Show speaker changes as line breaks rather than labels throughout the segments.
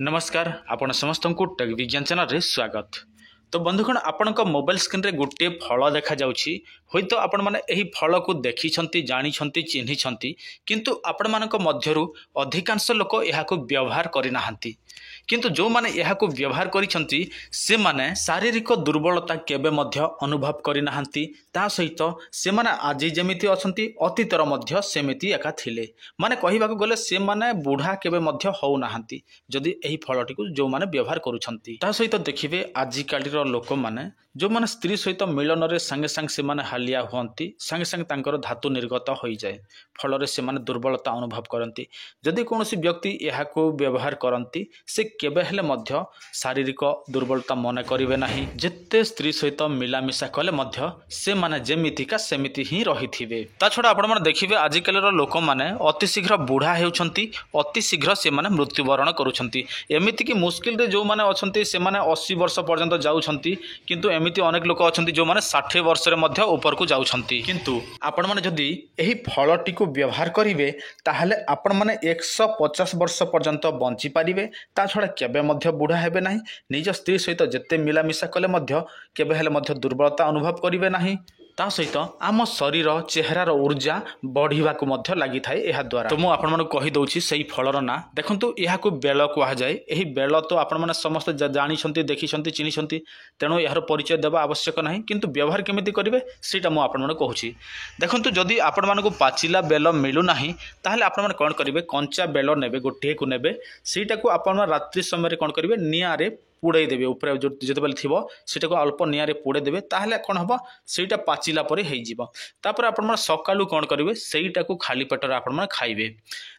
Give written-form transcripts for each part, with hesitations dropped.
नमस्कार आपण समस्त को टेक विज्ञान चैनल रे स्वागत। तो बंधुगण आपण मोबाइल स्क्रीन रे गोटे फल देखा जाउछि होय तो आपण माने एही फल को देखि छंती जानि छंती चिन्हि छंती किंतु आपण मानक मध्यरु अधिकांश लोक एहा को व्यवहार करि नाहंती किंतु जो माने एहा को व्यवहार करि छंती से माने शारीरिक दुर्बलता केबे मध्य अनुभव करि नाहंती ता सहित से माने आज जेमिति अछंती अतीतर मध्य सेमिति एका थिले माने कहिबा को गले से माने बुढ़ा केबे मध्य हो नाहंती जदि एही फलटी को जो माने व्यवहार करूछंती ता सहित देखिबे आजि कालीर लोक माने जो माने स्त्री सहित मिलन रे संगे संग से माने हालिया हुअंती संगे संग तांकर धातु निर्गत होई जाय फल रे से माने दुर्बलता अनुभव करंती जदि कोनोसी व्यक्ति एहा को व्यवहार करंती से केबे हेले मध्य शारीरिक दुर्बलता मन करिवे नाही जत्ते स्त्री सहित मिलामिशा कले मध्य से माने जेमिति का सेमिति ही रहिथिबे ता छडा आपण माने देखिबे आजि कालीर लोक माने अति शीघ्र बुढ़ा हेउछंती अति शीघ्र से माने मृत्युवरण करूछंती एमिति कि मुश्किल रे जो माने अछंती से माने 80 वर्ष पर्यंत जाउछंती किंतु एमिति अनेक लोक अछंती जो माने 60 वर्ष रे मध्य ऊपर को जाउछंती किंतु आपण माने जदी एही फलटी को व्यवहार करिवे ताहले आपण माने 150 वर्ष पर्यंत बंची पारिबे ता छडा केबे मध्य बुढ़ा हेबे नाही निज स्त्री सहित जत्ते मिलामिशा कले मध्य केबे हेले मध्य दुर्बलता अनुभव करिवे नाही ता सहित आम शरीर चेहरार ऊर्जा बढ़िवा को मध्य लागि थाए एहा द्वारा तो मु आपण माने कहि दउछि सेही फलर ना देखंतु एहा को बेल कुहा जाय एही बेल तो आपण माने समस्त जानि छंती देखि छंती चिनि छंती तेणु यार परिचय देबा आवश्यक नाही किंतु व्यवहार केमिति करिवे सेटा मु आपण माने कहूछि देखंतु जदि आपण माने को पाचिला बेल मिलु नाही ताहले आपण माने कोन करिवे कंचा बेल नेबे गोटे को नेबे सेटा को आपण माने रात्रि समय रे कोन करिवे निया रे पुड़े देवे ऊपर जो जितेबाला थी सेटा को अल्प निआरे पुड़े देवे ताहले कौन हम सेटा पाचिला परे हेजिबो तापर आपण मन सकाळू कौन करिवे सेटा को खाली पेटर आपण मन खाइबे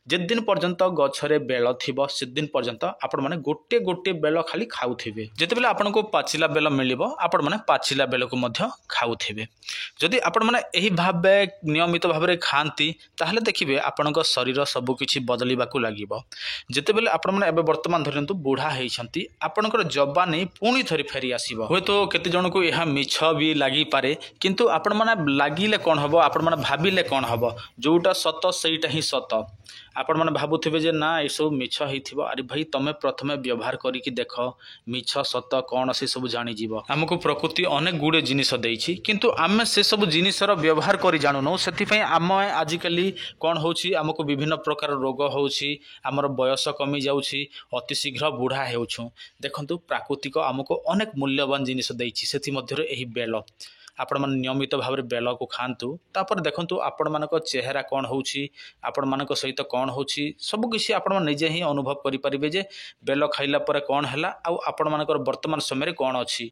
जेदिन पर्यंत गछरे बेल थिबो सेदिन पर्यंत आपण माने गोटे गोटे बेल खाली खाउथिबे जेतेबेला आपण को पाचिला बेल मिलिबो आपण माने पाचिला बेल को मध्य खाउथिबे जदि आपण माने एही भाबे नियमित भाबरे खांती ताहले देखिबे आपणक शरीर सब किछि बदलिबा को लागिबो जेतेबेले आपण माने एबे वर्तमान धरंतु बुढ़ा हेइ छंती आपणकर जवानी पुणी थरी फेरी आसीबो होय तो केते जण को एहा मिछ भी लागि पारे किंतु आपण माने लागिले कोन हबो आपण माने भाबिले कोन हबो जोटा सत सेटा ही सत आपण माने भाबुथिबे जे ना ए सब मिछ हेइथिबो अरे भाई तमे प्रथमे व्यवहार करी कि देख मिछ सत कोन से सब जानि जीवो हमको प्रकृति अनेक गुडे जिनिस देइछि किंतु आमे से सब जिनिसर व्यवहार करी जानु न सेति पई आम आजिकली कोन होउछि हमको विभिन्न प्रकार रोग होउछि हमर बयस कमी जाउछि अति शीघ्र बुढ़ा हेउछु देखंतु प्राकृतिक हमको अनेक मूल्यवान जिनिस देइछि सेति मध्यरे एही बेल आपण मन नियमित भाव बेल को खातु तापर देखंतु आपण मानक चेहरा कौन होउछि आपण मानक सहित कौन होउछि सब किछि आपण मन निजे ही अनुभव करि परिबे जे बेल खाइला परे कौन हला आ आपण मानकर वर्तमान समय रे कौन अछि